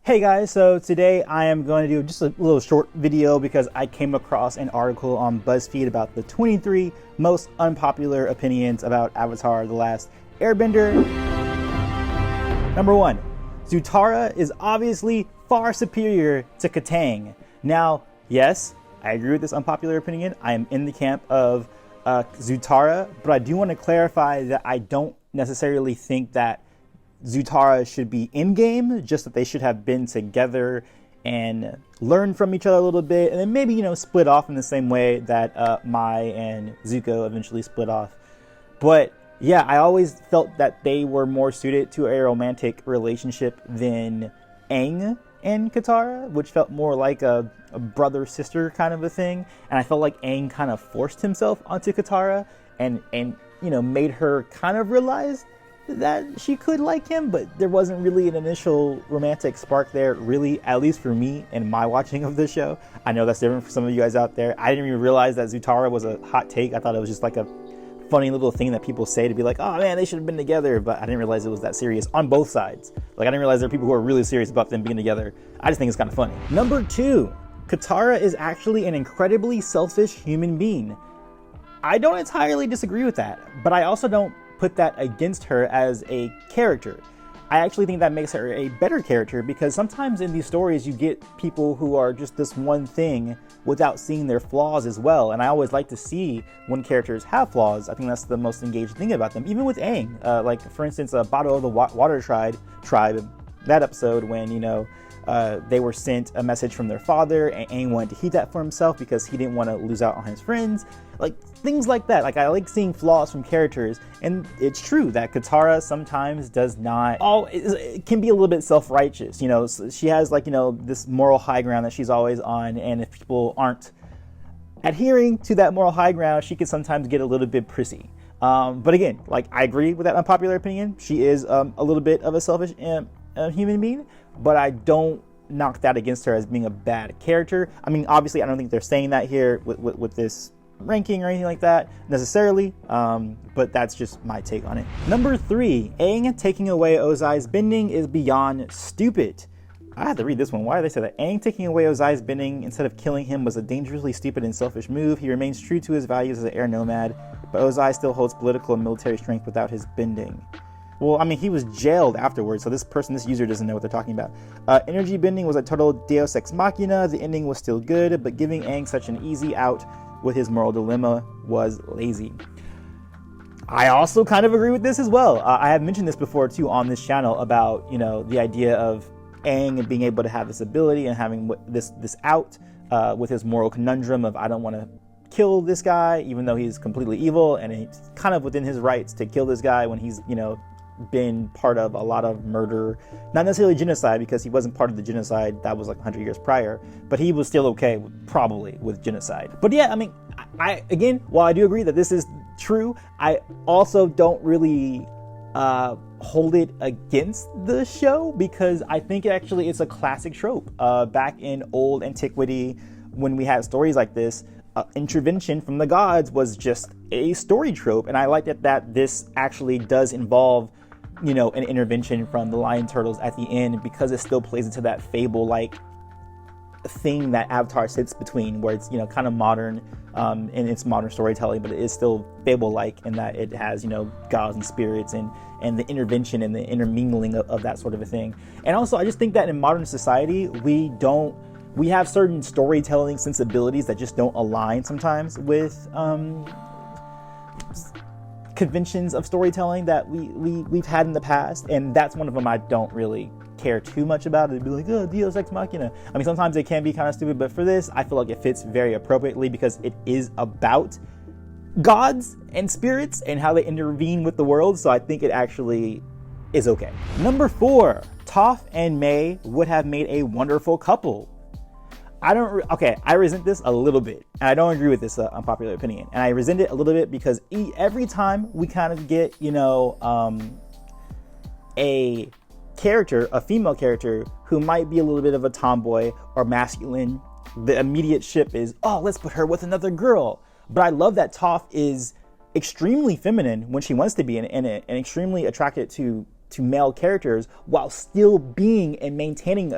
Hey guys, so today I am going to do just a little short video because I came across an article on BuzzFeed about the 23 most unpopular opinions about Avatar: The Last Airbender. Number 1, Zutara is obviously far superior to Katang. Now, yes, I agree with this unpopular opinion. I am in the camp of Zutara, but I do want to clarify that I don't necessarily think that Zutara should be in-game, just that they should have been together and learned from each other a little bit, and then maybe, split off in the same way that Mai and Zuko eventually split off. But yeah, I always felt that they were more suited to a romantic relationship than Aang and Katara, which felt more like a brother-sister kind of a thing. And I felt like Aang kind of forced himself onto Katara and made her kind of realize that she could like him, but there wasn't really an initial romantic spark there, really, at least for me and my watching of this show. I know that's different for some of you guys out there. I didn't even realize that Zutara was a hot take. I thought it was just like a funny little thing that people say to be like, oh man, they should have been together, but I didn't realize it was that serious on both sides. Like, I didn't realize there are people who are really serious about them being together. I just think it's kind of funny. Number 2, Katara is actually an incredibly selfish human being. I don't entirely disagree with that, but I also don't put that against her as a character. I actually think that makes her a better character, because sometimes in these stories you get people who are just this one thing without seeing their flaws as well, and I always like to see when characters have flaws. I think that's the most engaged thing about them, even with Aang. Like, for instance, Bado of the Water Tribe, that episode when they were sent a message from their father, and Aang wanted to keep that for himself because he didn't want to lose out on his friends. Like, things like that. Like, I like seeing flaws from characters, and it's true that Katara sometimes does not, it can be a little bit self-righteous. She has this moral high ground that she's always on, and if people aren't adhering to that moral high ground, she can sometimes get a little bit prissy. But again, I agree with that unpopular opinion. She is a little bit of a selfish human being, but I don't knock that against her as being a bad character. I mean, obviously, I don't think they're saying that here with this ranking or anything like that necessarily, but that's just my take on it. Number 3, Aang taking away Ozai's bending is beyond stupid. I have to read this one. Why did they say that? Aang taking away Ozai's bending instead of killing him was a dangerously stupid and selfish move. He remains true to his values as an air nomad, but Ozai still holds political and military strength without his bending. Well, I mean, he was jailed afterwards, so this user doesn't know what they're talking about. Energy bending was a total deus ex machina. The ending was still good, but giving Aang such an easy out with his moral dilemma was lazy. I also kind of agree with this as well. I have mentioned this before too on this channel about the idea of Aang being able to have this ability and having this out with his moral conundrum of, I don't want to kill this guy even though he's completely evil, and it's kind of within his rights to kill this guy when he's been part of a lot of murder, not necessarily genocide, because he wasn't part of the genocide that was 100 years prior, but he was still okay probably with genocide. But yeah, I mean, I again, while I do agree that this is true, I also don't really hold it against the show, because I think actually it's a classic trope. Back in old antiquity, when we had stories like this, intervention from the gods was just a story trope, and I like that this actually does involve an intervention from the lion turtles at the end, because it still plays into that fable-like thing that Avatar sits between, where it's kind of modern in its modern storytelling, but it is still fable-like in that it has gods and spirits and the intervention and the intermingling of that sort of a thing. And also, I just think that in modern society we have certain storytelling sensibilities that just don't align sometimes with conventions of storytelling that we've had in the past, and that's one of them I don't really care too much about. It'd be like, oh, deus ex machina. I mean, sometimes it can be kind of stupid, but for this, I feel like it fits very appropriately, because it is about gods and spirits and how they intervene with the world, so I think it actually is okay. Number 4, Toph and Mai would have made a wonderful couple. I resent this a little bit, and I don't agree with this unpopular opinion, and I resent it a little bit because every time we kind of get a female character who might be a little bit of a tomboy or masculine, the immediate ship is, oh, let's put her with another girl. But I love that Toph is extremely feminine when she wants to be, and extremely attracted to to male characters while still being and maintaining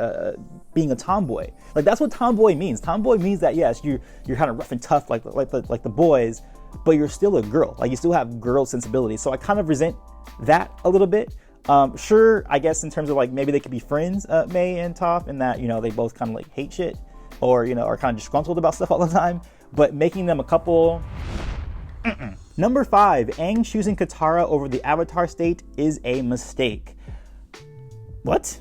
being a tomboy. Like, that's what tomboy means. Tomboy means that, yes, you're kind of rough and tough like the boys, but you're still a girl. Like, you still have girl sensibilities. So I kind of resent that a little bit. Sure, I guess in terms of like maybe they could be friends, Mai and Toph, in that, you know, they both kind of like hate shit or, you know, are kind of disgruntled about stuff all the time. But making them a couple, Number 5, Aang choosing Katara over the Avatar state is a mistake. What?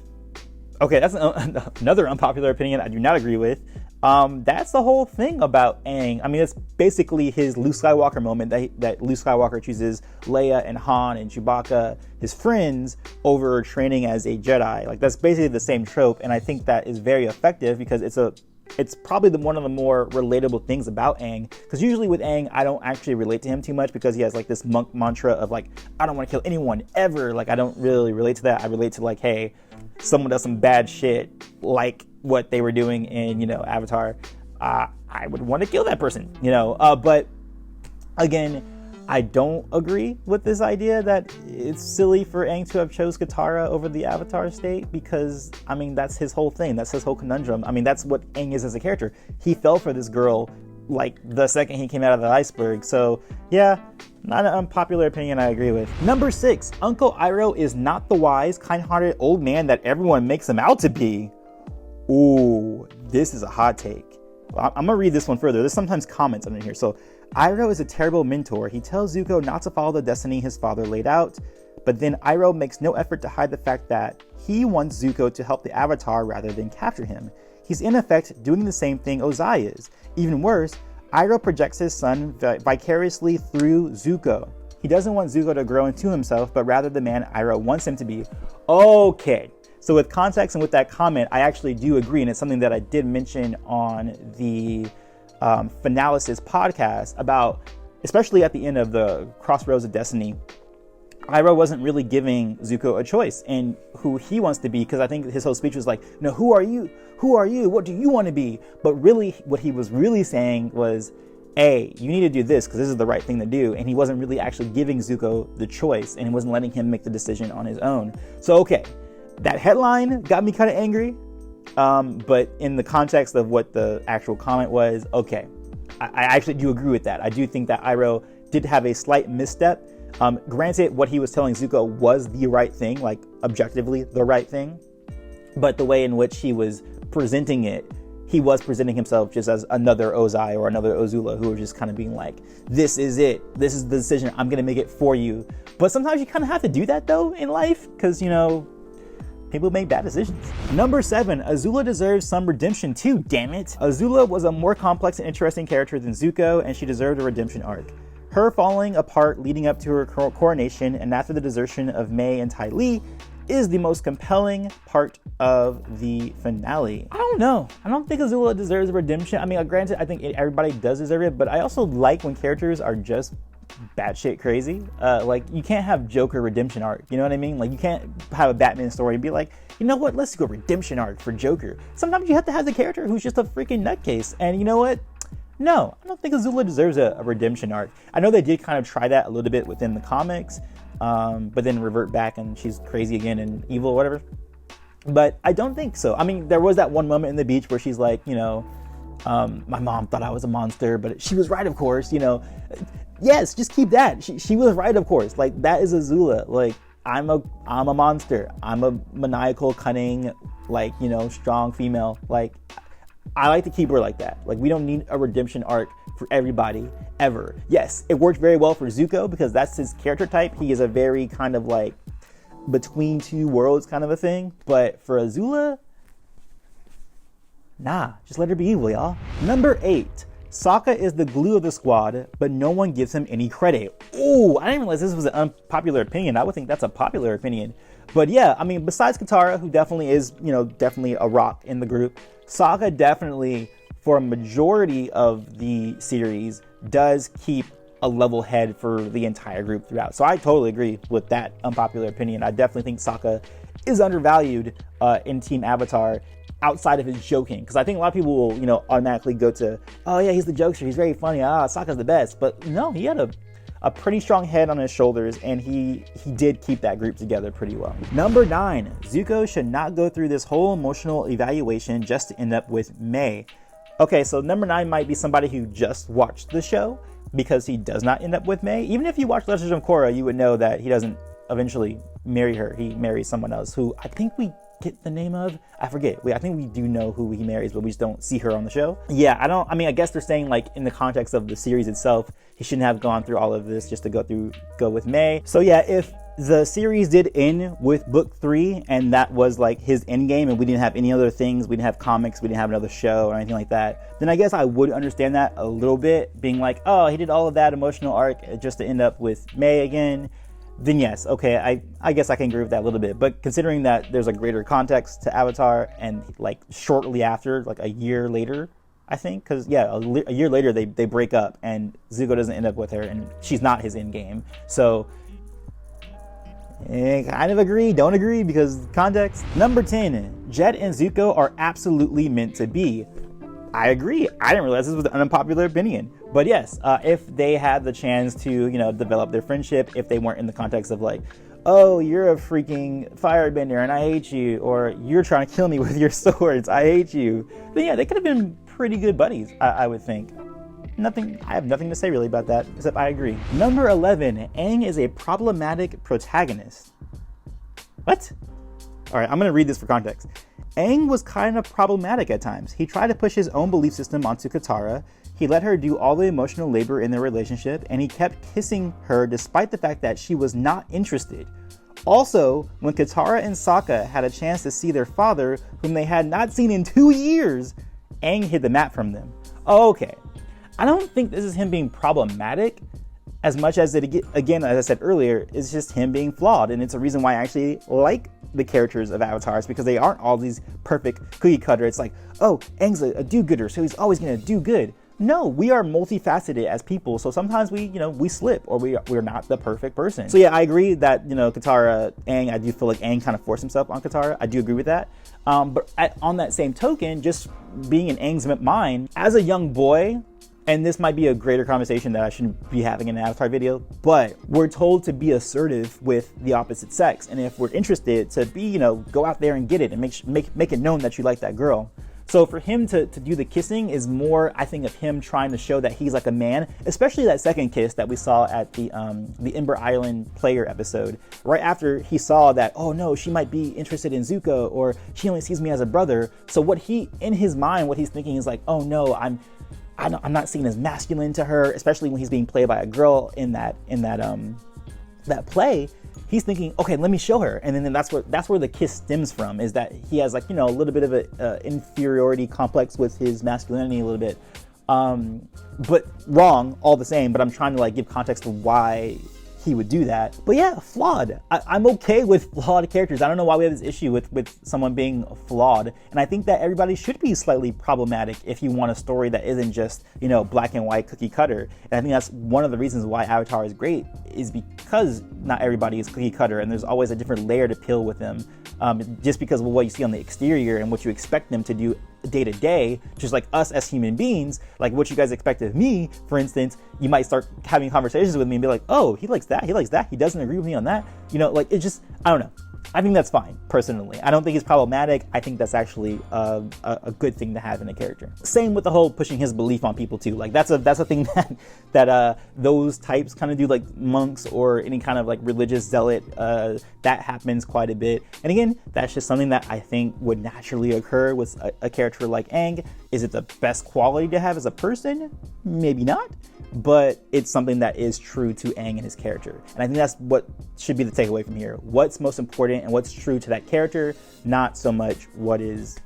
Okay, that's another unpopular opinion I do not agree with. That's the whole thing about Aang. I mean, it's basically his Luke Skywalker moment that Luke Skywalker chooses Leia and Han and Chewbacca, his friends, over training as a Jedi. Like, that's basically the same trope, and I think that is very effective because it's probably one of the more relatable things about Aang. Because usually with Aang, I don't actually relate to him too much because he has like this monk mantra of like, I don't want to kill anyone ever. Like, I don't really relate to that. I relate to like, hey, someone does some bad shit like what they were doing in, you know, Avatar. I would want to kill that person, you know. But again, I don't agree with this idea that it's silly for Aang to have chose Katara over the Avatar state because, I mean, that's his whole thing. That's his whole conundrum. I mean, that's what Aang is as a character. He fell for this girl like the second he came out of the iceberg. So yeah, not an unpopular opinion I agree with. Number 6, Uncle Iroh is not the wise, kind-hearted old man that everyone makes him out to be. Ooh, this is a hot take. I'm gonna read this one further. There's sometimes comments under here. So, Iroh is a terrible mentor. He tells Zuko not to follow the destiny his father laid out, but then Iroh makes no effort to hide the fact that he wants Zuko to help the Avatar rather than capture him. He's in effect doing the same thing Ozai is. Even worse, Iroh projects his son vicariously through Zuko. He doesn't want Zuko to grow into himself, but rather the man Iroh wants him to be. Okay. So with context and with that comment, I actually do agree, and it's something that I did mention on the Finalysis podcast about, especially at the end of the Crossroads of Destiny, Iroh wasn't really giving Zuko a choice in who he wants to be, because I think his whole speech was like, no, who are you? Who are you? What do you want to be? But really, what he was really saying was, hey, you need to do this because this is the right thing to do. And he wasn't really actually giving Zuko the choice, and he wasn't letting him make the decision on his own. So, okay, that headline got me kind of angry. But in the context of what the actual comment was, okay, I actually do agree with that. I do think that Iroh did have a slight misstep. Granted, what he was telling Zuko was the right thing, like objectively the right thing, but the way in which he was presenting it, he was presenting himself just as another Ozai or another Azula who were just kind of being like, this is it. This is the decision. I'm going to make it for you. But sometimes you kind of have to do that though in life because, you know, people make bad decisions. Number 7, Azula deserves some redemption too, damn it. Azula was a more complex and interesting character than Zuko, and she deserved a redemption arc. Her falling apart leading up to her coronation and after the desertion of Mai and Ty Lee is the most compelling part of the finale. I don't know. I don't think Azula deserves a redemption. I mean, granted, I think everybody does deserve it, but I also like when characters are just batshit crazy. Like, you can't have Joker redemption arc, you know what I mean? Like, you can't have a Batman story and be like, you know what, let's go redemption arc for Joker. Sometimes you have to have the character who's just a freaking nutcase, and you know what? No, I don't think Azula deserves a redemption arc. I know they did kind of try that a little bit within the comics, but then revert back and she's crazy again and evil or whatever. But I don't think so. I mean, there was that one moment in the beach where she's like, you know, my mom thought I was a monster, but she was right, of course, you know. Yes, just keep that. She was right, of course. Like, that is Azula. Like, I'm a monster. I'm a maniacal, cunning, like, you know, strong female. Like, I like to keep her like that. Like, we don't need a redemption arc for everybody, ever. Yes, it worked very well for Zuko because that's his character type. He is a very kind of like between two worlds kind of a thing. But for Azula, nah, just let her be evil, y'all. Number 8. Sokka is the glue of the squad, but no one gives him any credit. Ooh, I didn't realize this was an unpopular opinion. I would think that's a popular opinion. But yeah, I mean, besides Katara, who definitely is, you know, definitely a rock in the group, Sokka definitely, for a majority of the series, does keep a level head for the entire group throughout. So I totally agree with that unpopular opinion. I definitely think Sokka is undervalued in Team Avatar, outside of his joking, because I think a lot of people will, you know, automatically go to, oh yeah, he's the jokester, he's very funny, Sokka's the best. But no, he had a pretty strong head on his shoulders, and he did keep that group together pretty well. Number 9, Zuko should not go through this whole emotional evaluation just to end up with Mai. Okay, so number 9 might be somebody who just watched the show, because he does not end up with Mai. Even if you watch Legends of Korra, you would know that he doesn't eventually marry her. He marries someone else who I think we get the name of. I forget. I think we do know who he marries, but we just don't see her on the show. Yeah, I guess they're saying, like, in the context of the series itself, he shouldn't have gone through all of this just to go with Mai. So yeah, if the series did end with book 3 and that was like his end game and we didn't have any other things, we didn't have comics, we didn't have another show or anything like that, then I guess I would understand that a little bit, being like, oh, he did all of that emotional arc just to end up with Mai again. Then yes, okay, I guess I can agree with that a little bit. But considering that there's a greater context to Avatar, and like shortly after, like a year later, I think, because yeah, a year later they break up and Zuko doesn't end up with her and she's not his end game. So kind of agree, don't agree, because context. Number 10, Jet and Zuko are absolutely meant to be. I agree. I didn't realize this was an unpopular opinion. But yes, if they had the chance to, develop their friendship, if they weren't in the context of like, oh, you're a freaking firebender and I hate you, or you're trying to kill me with your swords, I hate you, then yeah, they could have been pretty good buddies, I would think. I have nothing to say really about that, except I agree. Number 11, Aang is a problematic protagonist. What? All right, I'm gonna read this for context. Aang was kind of problematic at times. He tried to push his own belief system onto Katara. He let her do all the emotional labor in their relationship, and he kept kissing her despite the fact that she was not interested. Also, when Katara and Sokka had a chance to see their father, whom they had not seen in 2 years, Aang hid the map from them. Okay. I don't think this is him being problematic as much as it, again, as I said earlier, is just him being flawed. And it's a reason why I actually like the characters of Avatars, because they aren't all these perfect cookie cutter. It's like, oh, Aang's a do-gooder, so he's always going to do good. No, we are multifaceted as people. So sometimes we slip, or we're not the perfect person. So yeah, I agree that, Katara, Aang, I do feel like Aang kind of forced himself on Katara. I do agree with that. But on that same token, just being in Aang's mind, as a young boy, and this might be a greater conversation that I shouldn't be having in an Avatar video, but we're told to be assertive with the opposite sex. And if we're interested, to be, go out there and get it and make it known that you like that girl. So for him to do the kissing is more, I think, of him trying to show that he's like a man, especially that second kiss that we saw at the Ember Island player episode, right after he saw that, oh no, she might be interested in Zuko, or she only sees me as a brother. So in his mind, what he's thinking is like, oh no, I'm not seen as masculine to her, especially when he's being played by a girl in that play. He's thinking, okay, let me show her. And then that's where the kiss stems from, is that he has like, a little bit of an inferiority complex with his masculinity a little bit. But wrong all the same, but I'm trying to like give context to why he would do that. But yeah, flawed. I'm okay with flawed characters. I don't know why we have this issue with someone being flawed. And I think that everybody should be slightly problematic if you want a story that isn't just, black and white cookie cutter. And I think that's one of the reasons why Avatar is great, is because not everybody is cookie cutter, and there's always a different layer to peel with them. Just because of what you see on the exterior and what you expect them to do day to day, just like us as human beings, like what you guys expect of me, for instance, you might start having conversations with me and be like, oh, he likes that, he doesn't agree with me on that, like it just, I don't know. I think that's fine, personally. I don't think he's problematic. I think that's actually a good thing to have in a character. Same with the whole pushing his belief on people too. Like that's a thing that those types kind of do, like monks or any kind of like religious zealot. That happens quite a bit. And again, that's just something that I think would naturally occur with a character like Aang. Is it the best quality to have as a person? Maybe not. But it's something that is true to Aang and his character. And I think that's what should be the takeaway from here. What's most important and what's true to that character, not so much what is,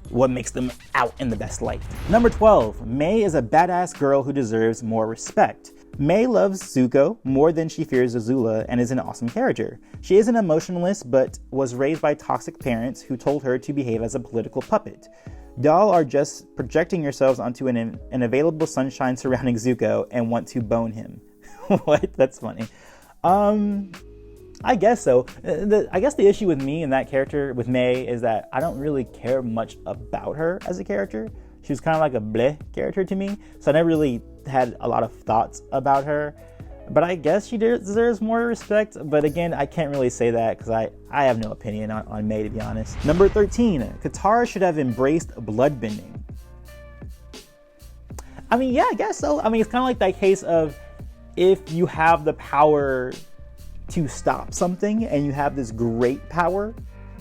what makes them out in the best light. Number 12, Mai is a badass girl who deserves more respect. Mai loves Zuko more than she fears Azula and is an awesome character. She is an emotionalist, but was raised by toxic parents who told her to behave as a political puppet. Y'all are just projecting yourselves onto an available sunshine surrounding Zuko and want to bone him. What? That's funny. I guess so. I guess the issue with me and that character, with Mai, is that I don't really care much about her as a character. She was kind of like a bleh character to me, so I never really had a lot of thoughts about her. but I guess she deserves more respect. But again, I can't really say that because I have no opinion on Mai, to be honest. Number 13, Katara should have embraced bloodbending. I mean, yeah, I guess so. I mean, it's kind of like that case of if you have the power to stop something and you have this great power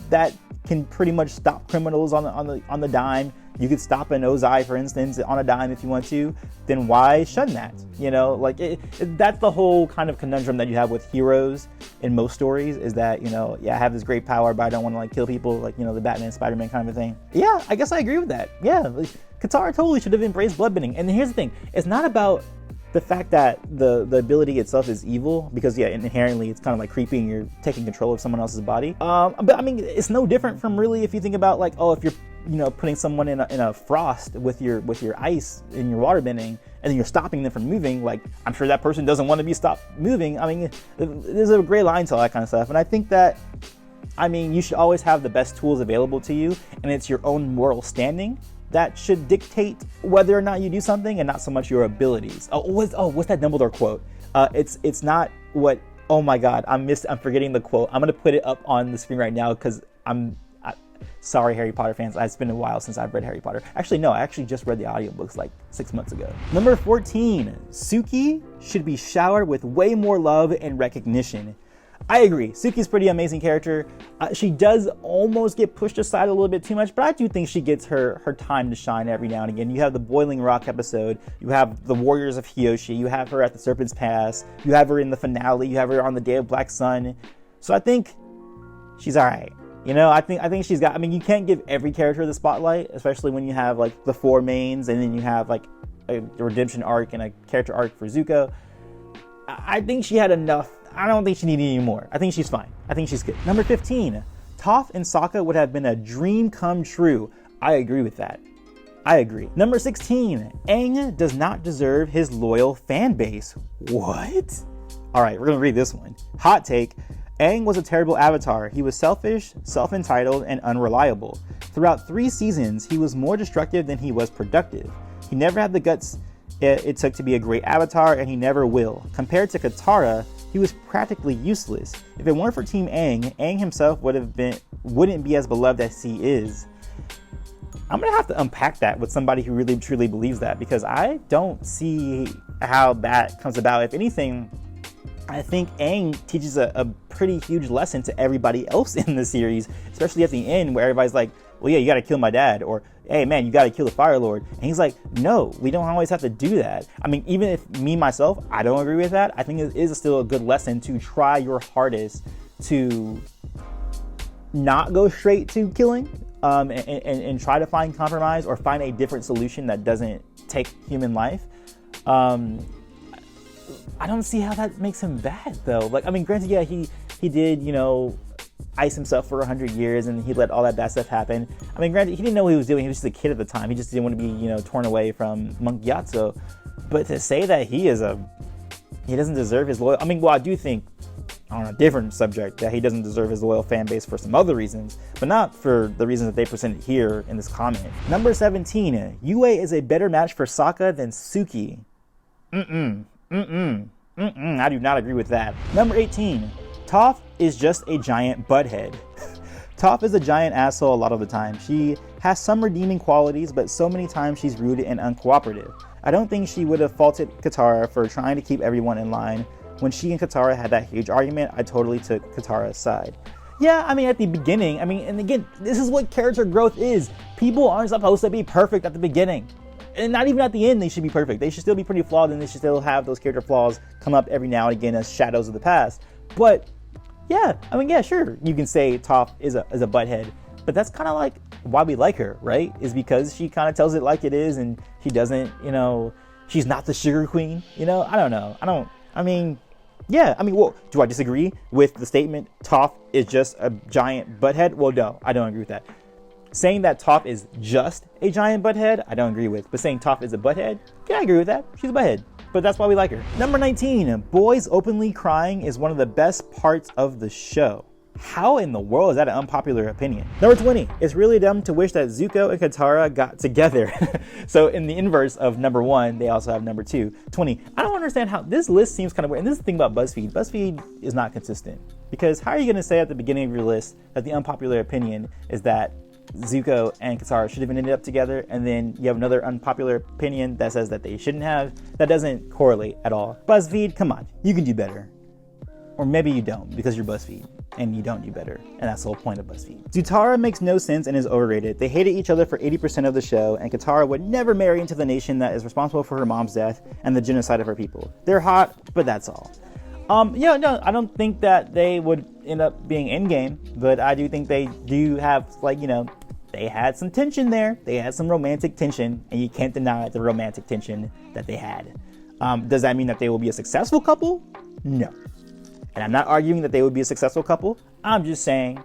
that can pretty much stop criminals on the dime. You could stop an Ozai, for instance, on a dime if you want to. Then why shun that? You know, like that's the whole kind of conundrum that you have with heroes in most stories. Is that, you know, yeah, I have this great power, but I don't want to like kill people, like, you know, the Batman, Spider-Man kind of a thing. Yeah, I guess I agree with that. Yeah, like, Katara totally should have embraced bloodbending. And here's the thing: it's not about the fact that the ability itself is evil, because yeah, inherently it's kind of like creepy and you're taking control of someone else's body. But I mean, it's no different from really if you think about like, oh, if you're, you know, putting someone in a frost with your ice in your water bending, and then you're stopping them from moving, like, I'm sure that person doesn't want to be stopped moving. I mean, there's a gray line to all that kind of stuff. And I think that, I mean, you should always have the best tools available to you, and it's your own moral standing that should dictate whether or not you do something, and not so much your abilities. What's that Dumbledore quote? It's not what. Oh my God, I'm forgetting the quote. I'm gonna put it up on the screen right now because sorry, Harry Potter fans. It's been a while since I've read Harry Potter. Actually, no, I actually just read the audiobooks like 6 months ago. Number 14, Suki should be showered with way more love and recognition. I agree. Suki's a pretty amazing character. She does almost get pushed aside a little bit too much, but I do think she gets her time to shine every now and again. You have the Boiling Rock episode. You have the Warriors of Hyoshi. You have her at the Serpent's Pass. You have her in the finale. You have her on the Day of Black Sun. So I think she's all right. You know, I think she's got. I mean, you can't give every character the spotlight, especially when you have like the four mains, and then you have like a redemption arc and a character arc for Zuko. I think she had enough. I don't think she needed any more. I think she's fine. I think she's good. Number 15, Toph and Sokka would have been a dream come true. I agree with that. I agree. Number 16, Aang does not deserve his loyal fan base. What? All right, we're going to read this one. Hot take. Aang was a terrible avatar. He was selfish, self-entitled, and unreliable. Throughout 3 seasons, he was more destructive than he was productive. He never had the guts it took to be a great avatar, and he never will. Compared to Katara, he was practically useless. If it weren't for Team Aang, Aang himself wouldn't be as beloved as he is. I'm gonna have to unpack that with somebody who really truly believes that, because I don't see how that comes about. If anything, I think Aang teaches a pretty huge lesson to everybody else in the series, especially at the end where everybody's like, well, yeah, you gotta kill my dad, or hey man, you gotta kill the Fire Lord. And he's like, no, we don't always have to do that. I mean, even if me, myself, I don't agree with that, I think it is still a good lesson to try your hardest to not go straight to killing, and try to find compromise or find a different solution that doesn't take human life. I don't see how that makes him bad though. Like, I mean, granted, yeah, he did, you know, ice himself for 100 years and he let all that bad stuff happen. I mean, granted, he didn't know what he was doing. He was just a kid at the time. He just didn't want to be, you know, torn away from Monk Gyatso. But to say that he doesn't deserve his loyal, I mean, well, I do think on a different subject that he doesn't deserve his loyal fan base for some other reasons, but not for the reasons that they presented here in this comment. Number 17, Yue is a better match for Sokka than Suki. I do not agree with that. Number 18, Toph is just a giant butthead. Toph is a giant asshole a lot of the time. She has some redeeming qualities, but so many times she's rude and uncooperative. I don't think she would have faulted Katara for trying to keep everyone in line. When she and Katara had that huge argument, I totally took Katara's side. Yeah, I mean, at the beginning, I mean, and again, this is what character growth is. People aren't supposed to be perfect at the beginning. And not even at the end, they should be perfect. They should still be pretty flawed, and they should still have those character flaws come up every now and again as shadows of the past. But yeah, I mean, yeah, sure, you can say Toph is a butthead, but that's kind of like why we like her, right? Is because she kind of tells it like it is, and she doesn't, you know, she's not the sugar queen, you know? I don't know. Yeah, I mean, well, do I disagree with the statement Toph is just a giant butthead? Well, no, I don't agree with that. Saying that Toph is just a giant butthead, I don't agree with. But saying Toph is a butthead, yeah, I agree with that. She's a butthead. But that's why we like her. Number 19, boys openly crying is one of the best parts of the show. How in the world is that an unpopular opinion? Number 20, it's really dumb to wish that Zuko and Katara got together. So in the inverse of number 1, they also have number 2. 20, I don't understand how this list seems kind of weird. And this is the thing about BuzzFeed. BuzzFeed is not consistent. Because how are you going to say at the beginning of your list that the unpopular opinion is that Zuko and Katara should have ended up together, and then you have another unpopular opinion that says that they shouldn't have? That doesn't correlate at all. BuzzFeed, come on, you can do better. Or maybe you don't, because you're BuzzFeed, and you don't do better, and that's the whole point of BuzzFeed. Zutara makes no sense and is overrated. They hated each other for 80% of the show, and Katara would never marry into the nation that is responsible for her mom's death and the genocide of her people. They're hot, but that's all. Yeah, no, I don't think that they would end up being endgame, but I do think they do have, like, you know, they had some tension there. They had some romantic tension, and you can't deny the romantic tension that they had. Does that mean that they will be a successful couple? No. And I'm not arguing that they would be a successful couple. I'm just saying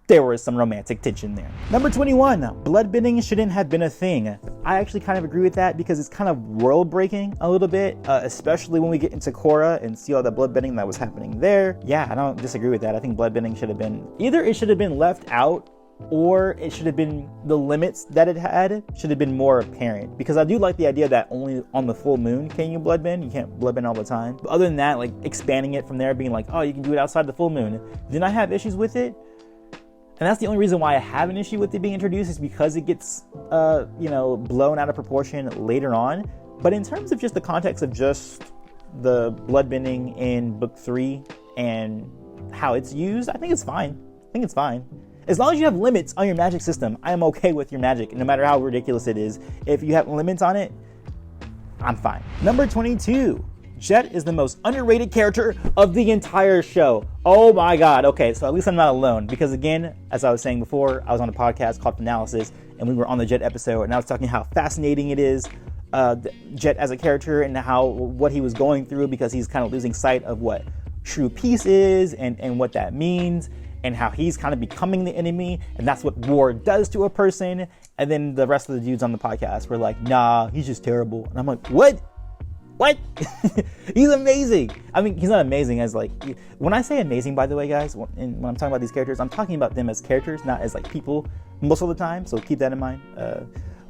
there was some romantic tension there. Number 21, bloodbending shouldn't have been a thing. I actually kind of agree with that because it's kind of world breaking a little bit, especially when we get into Korra and see all the bloodbending that was happening there. Yeah, I don't disagree with that. I think bloodbending should have been, either it should have been left out, or it should have been, the limits that it had should have been more apparent. Because I do like the idea that only on the full moon can you bloodbend. You can't bloodbend all the time. But other than that, like expanding it from there, being like, oh, you can do it outside the full moon. Then I have issues with it. And that's the only reason why I have an issue with it being introduced, is because it gets, blown out of proportion later on. But in terms of just the context of just the bloodbending in book 3 and how it's used, I think it's fine. As long as you have limits on your magic system, I am okay with your magic, no matter how ridiculous it is. If you have limits on it, I'm fine. Number 22, Jet is the most underrated character of the entire show. Oh my God. Okay, so at least I'm not alone, because again, as I was saying before, I was on a podcast called Analysis, and we were on the Jet episode, and I was talking how fascinating it is, Jet as a character, and what he was going through, because he's kind of losing sight of what true peace is and what that means, and how he's kind of becoming the enemy, and that's what war does to a person. And then the rest of the dudes on the podcast were like, nah, he's just terrible. And I'm like, what? He's amazing. I mean, he's not amazing as like, when I say amazing, by the way, guys, when I'm talking about these characters, I'm talking about them as characters, not as like people most of the time, so keep that in mind.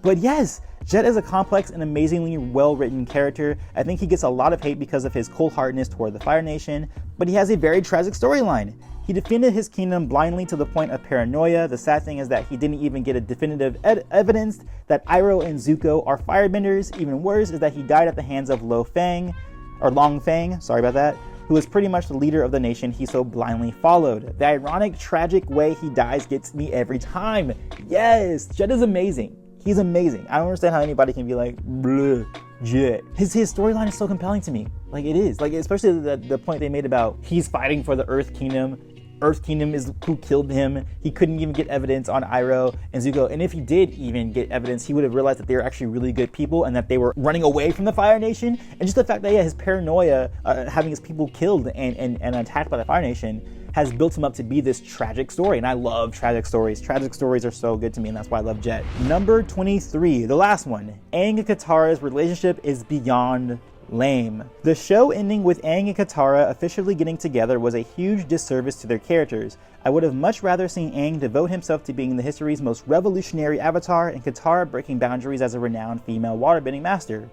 But yes, Jet is a complex and amazingly well-written character. I think he gets a lot of hate because of his cold-heartedness toward the Fire Nation, but he has a very tragic storyline. He defended his kingdom blindly to the point of paranoia. The sad thing is that he didn't even get a definitive evidence that Iroh and Zuko are firebenders. Even worse is that he died at the hands of Long Feng, who was pretty much the leader of the nation he so blindly followed. The ironic, tragic way he dies gets me every time. Yes, Jet is amazing. He's amazing. I don't understand how anybody can be like, bleh, Jet. His storyline is so compelling to me. Like, it is. Like, especially the point they made about he's fighting for the Earth Kingdom. Earth Kingdom is who killed him. He couldn't even get evidence on Iroh and Zuko. And if he did even get evidence, he would have realized that they were actually really good people and that they were running away from the Fire Nation. And just the fact that, his paranoia, having his people killed and attacked by the Fire Nation, has built him up to be this tragic story. And I love tragic stories. Tragic stories are so good to me, and that's why I love Jet. Number 23, the last one. Aang and Katara's relationship is beyond lame. The show ending with Aang and Katara officially getting together was a huge disservice to their characters. I would have much rather seen Aang devote himself to being the history's most revolutionary avatar, and Katara breaking boundaries as a renowned female waterbending master.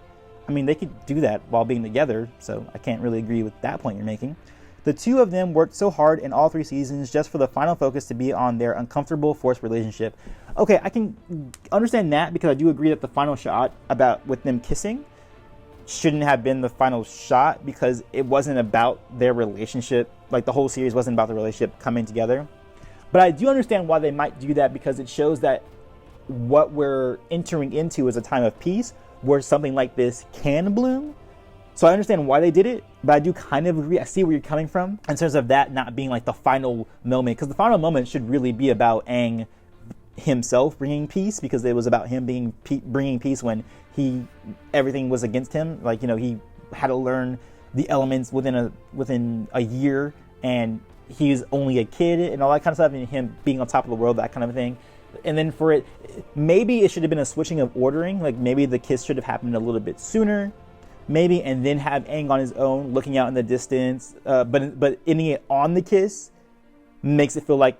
I mean, they could do that while being together, so I can't really agree with that point you're making. The two of them worked so hard in all 3 seasons just for the final focus to be on their uncomfortable forced relationship. Okay, I can understand that, because I do agree that the final shot with them kissing shouldn't have been the final shot, because it wasn't about their relationship. Like, the whole series wasn't about the relationship coming together. But I do understand why they might do that, because it shows that what we're entering into is a time of peace where something like this can bloom. So I understand why they did it, but I do kind of agree. I see where you're coming from in terms of that not being like the final moment, because the final moment should really be about Aang himself bringing peace, because it was about him bringing peace when everything was against him. Like, he had to learn the elements within a year, and he's only a kid and all that kind of stuff, and him being on top of the world, that kind of thing. And then maybe it should have been a switching of ordering. Like, maybe the kiss should have happened a little bit sooner. Maybe, and then have Aang on his own, looking out in the distance, but ending it on the kiss, makes it feel like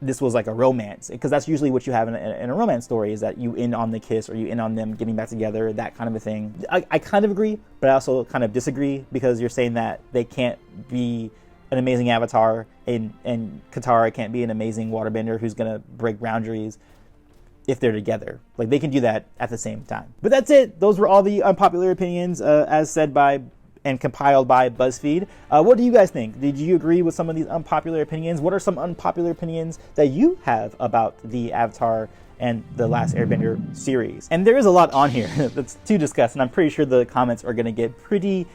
this was like a romance, because that's usually what you have in a romance story, is that you end on the kiss or you end on them getting back together, that kind of a thing. I kind of agree, but I also kind of disagree, because you're saying that they can't be an amazing avatar and Katara can't be an amazing waterbender who's gonna break boundaries if they're together. Like, they can do that at the same time. But that's it. Those were all the unpopular opinions as said by and compiled by BuzzFeed. What do you guys think? Did you agree with some of these unpopular opinions? What are some unpopular opinions that you have about the Avatar and the Last Airbender series? And there is a lot on here that's to discuss, and I'm pretty sure the comments are gonna get pretty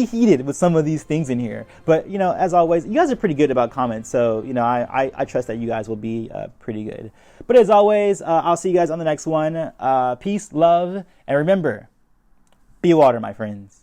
heated with some of these things in here. But, you know, as always, you guys are pretty good about comments, so, you know, I trust that you guys will be pretty good. But as always, I'll see you guys on the next one. Peace, love, and remember, be water, my friends.